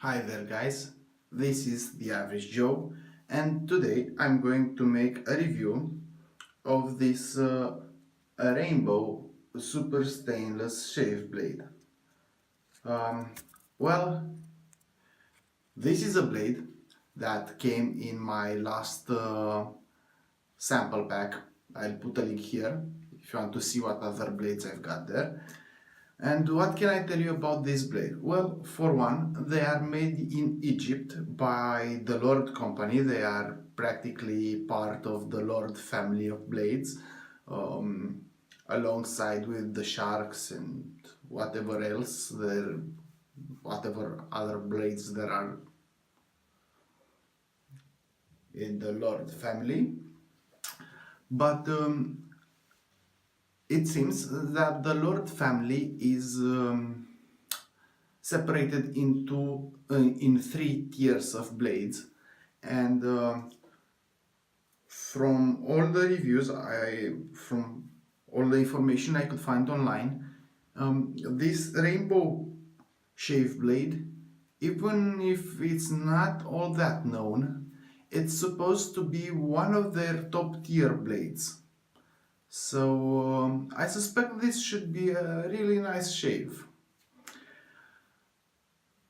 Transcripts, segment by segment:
Hi there guys, this is The Average Joe and today I'm going to make a review of this rainbow super stainless shave blade. Um, well, this is a blade that came in my last sample pack. I'll put a link here if you want to see what other blades I've got there. And what can I tell you about this blade? Well, for one, they are made in Egypt by the Lord company. They are practically part of the Lord family of blades, um, alongside with the Sharks and whatever else there, whatever other blades there are in the Lord family. But it seems that the Lord family is separated into in three tiers of blades, and from all the reviews from all the information I could find online, this rainbow shave blade, even if it's not all that known, it's supposed to be one of their top tier blades. So I suspect this should be a really nice shave.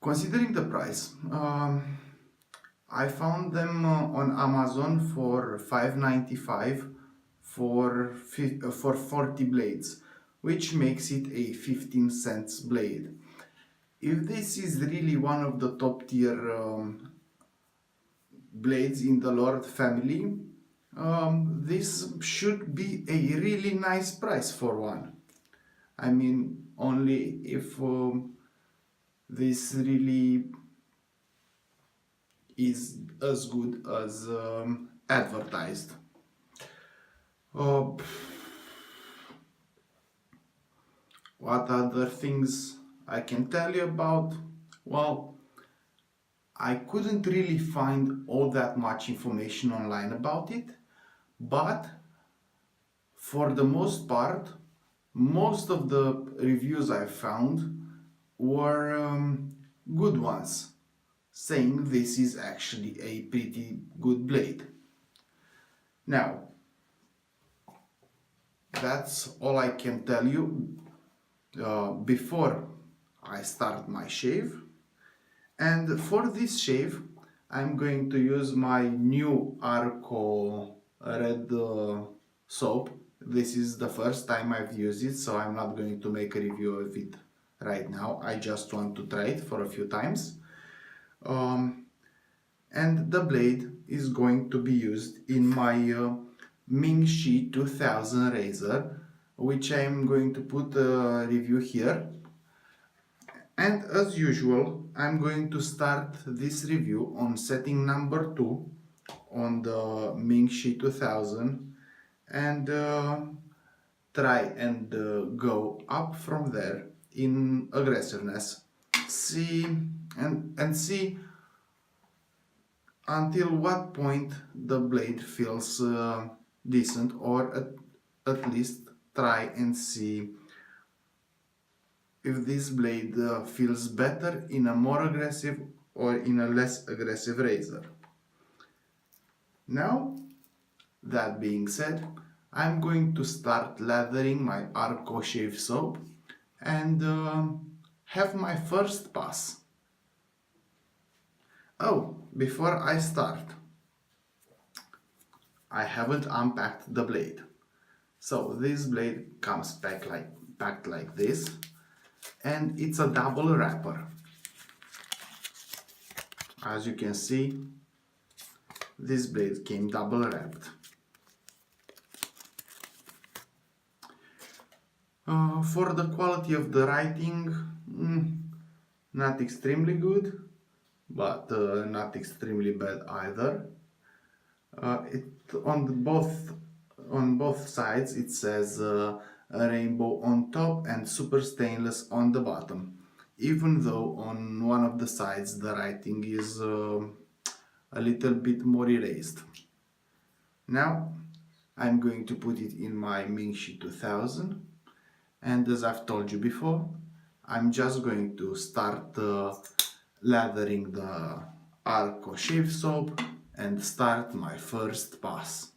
Considering the price, I found them on Amazon for $5.95 for 40 blades, which makes it a 15 cents blade. If this is really one of the top tier blades in the Lord family, this should be a really nice price for one. I mean, only if this really is as good as advertised. Uh, what other things I can tell you about? Well, I couldn't really find all that much information online about it, but for the most part, most of the reviews I found were good ones, saying this is actually a pretty good blade. Now, that's all I can tell you before I start my shave. And for this shave, I'm going to use my new Arco red soap. This is the first time I've used it, so I'm not going to make a review of it right now. I just want to try it for a few times. And the blade is going to be used in my Mingxi 2000 razor, which I'm going to put a review here. And as usual, I'm going to start this review on setting number 2 on the Mingxi 2000 and try and go up from there in aggressiveness. See and see until what point the blade feels decent, or at least try and see if this blade feels better in a more aggressive or in a less aggressive razor. Now, that being said, I'm going to start lathering my Arco shave soap and have my first pass. Oh, before I start, I haven't unpacked the blade. So this blade comes packed like this, and it's a double wrapper. As you can see, this blade came double wrapped. For the quality of the writing, not extremely good, but not extremely bad either. It on both sides it says a rainbow on top and super stainless on the bottom, even though on one of the sides the writing is a little bit more erased. Now I'm going to put it in my Mingxi 2000, and as I've told you before, I'm just going to start lathering the Arco shave soap and start my first pass.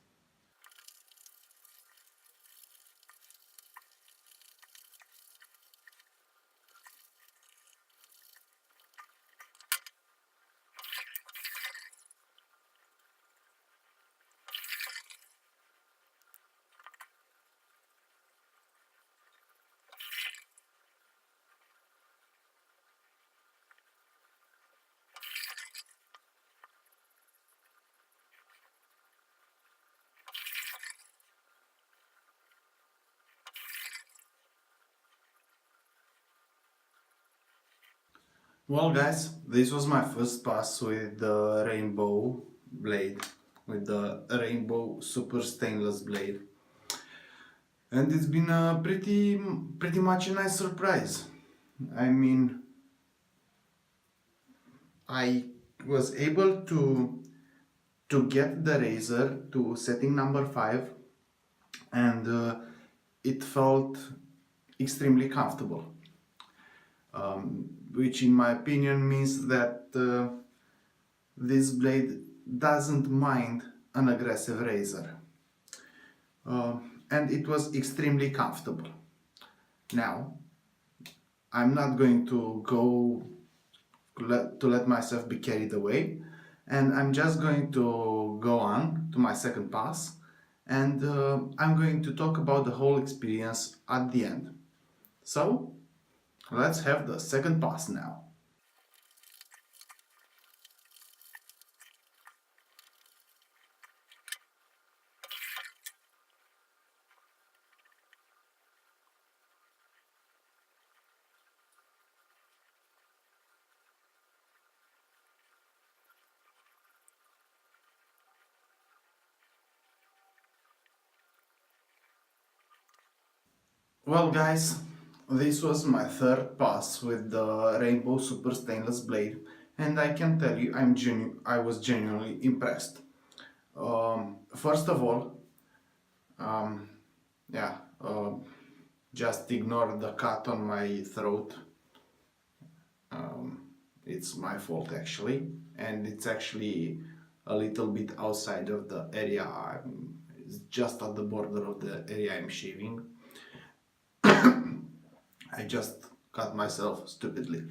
Well guys, this was my first pass with the rainbow blade, with the rainbow super stainless blade. And it's been a pretty much a nice surprise. I mean, I was able to get the razor to setting number 5, and it felt extremely comfortable, which in my opinion means that this blade doesn't mind an aggressive razor, and it was extremely comfortable. Now I'm not going to let myself be carried away, and I'm just going to go on to my second pass, and I'm going to talk about the whole experience at the end. So let's have the second pass now. Well guys, this was my third pass with the Rainbow Super Stainless Blade, and I can tell you I was genuinely impressed. First of all, um, yeah, just ignore the cut on my throat. It's my fault actually, and it's actually a little bit outside of the area. It's just at the border of the area I'm shaving. I just cut myself stupidly.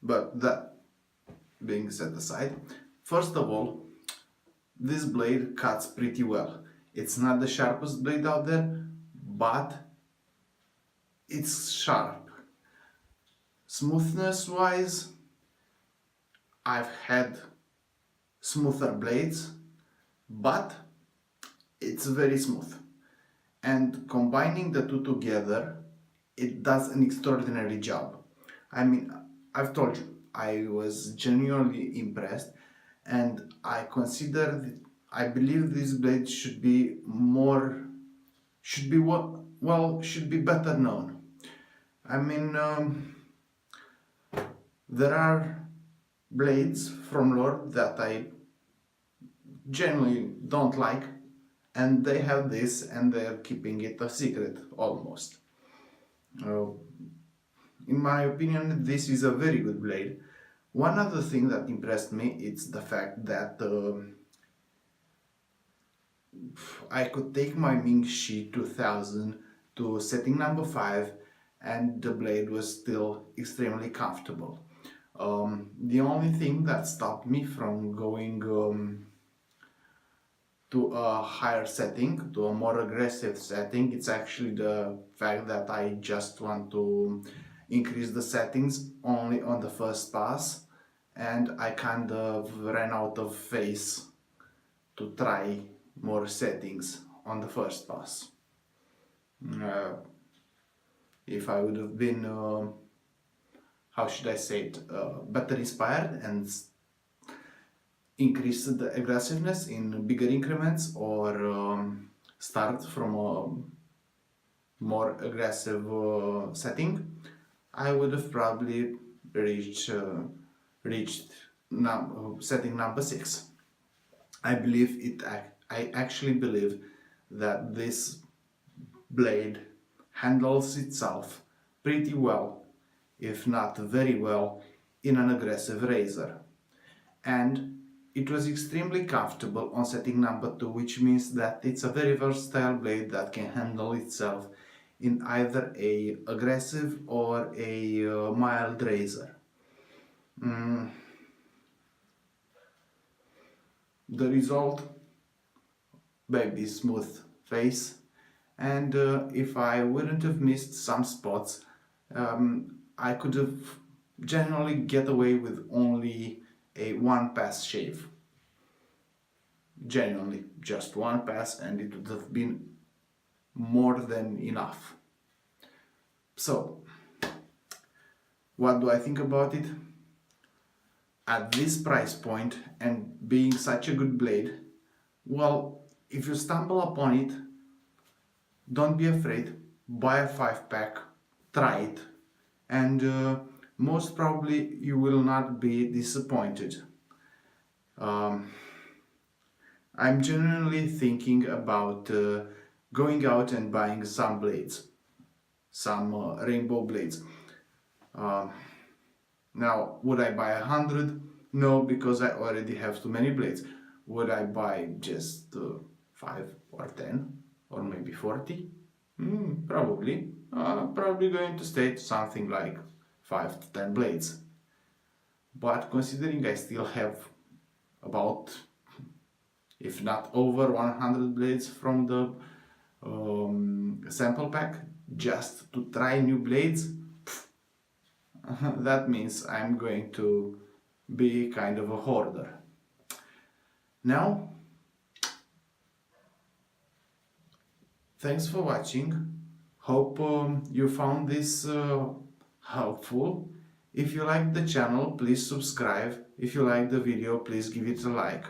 But that being set aside, first of all, this blade cuts pretty well. It's not the sharpest blade out there, but it's sharp. Smoothness wise, I've had smoother blades, but it's very smooth. And combining the two together, it does an extraordinary job. I mean, I've told you, I was genuinely impressed, and I believe this blade should be should be better known. I mean, there are blades from Lord that I genuinely don't like, and they have this, and they're keeping it a secret almost. Uh, in my opinion, this is a very good blade. One other thing that impressed me is the fact that I could take my Mingxi 2000 to setting number 5, and the blade was still extremely comfortable. The only thing that stopped me from going to a higher setting, to a more aggressive setting, it's actually the fact that I just want to increase the settings only on the first pass, and I kind of ran out of face to try more settings on the first pass. If I would have been, how should I say it, better inspired and increase the aggressiveness in bigger increments, or start from a more aggressive setting, I would have probably reached setting number 6. I actually believe that this blade handles itself pretty well, if not very well, in an aggressive razor. And it was extremely comfortable on setting number 2, which means that it's a very versatile blade that can handle itself in either a aggressive or a mild razor. The result, baby smooth face, and if I wouldn't have missed some spots, I could have generally get away with only a one pass shave. Genuinely, just one pass, and it would have been more than enough. So, what do I think about it? At this price point and being such a good blade, well, if you stumble upon it, don't be afraid, buy a 5-pack, try it, and most probably you will not be disappointed. I'm genuinely thinking about going out and buying some blades, some rainbow blades. Now, would I buy 100? No, because I already have too many blades. Would I buy just 5 or 10 or maybe 40? Probably. Probably going to stay to something like 5 to 10 blades. But considering I still have about, if not over 100 blades from the sample pack, just to try new blades, that means I'm going to be kind of a hoarder. Now, thanks for watching. Hope you found this helpful. If you like the channel, please subscribe. If you like the video, please give it a like.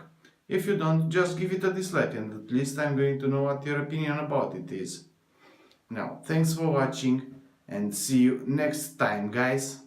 If you don't, just give it a dislike, and at least I'm going to know what your opinion about it is. Now, thanks for watching and see you next time, guys.